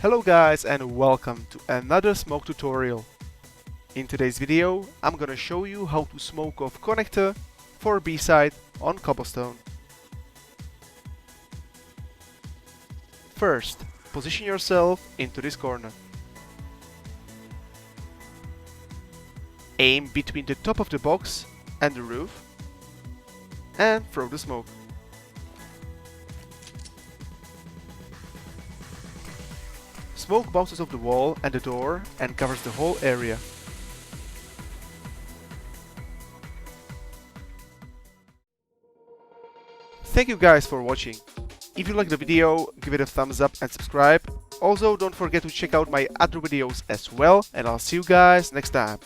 Hello guys and welcome to another smoke tutorial. In today's video, I'm gonna show you how to smoke off connector for B-side on Cobblestone. First, position yourself into this corner. Aim between the top of the box and the roof and throw the smoke. Smoke bounces off the wall and the door and covers the whole area. Thank you guys for watching. If you like the video, give it a thumbs up and subscribe. Also, don't forget to check out my other videos as well, and I'll see you guys next time.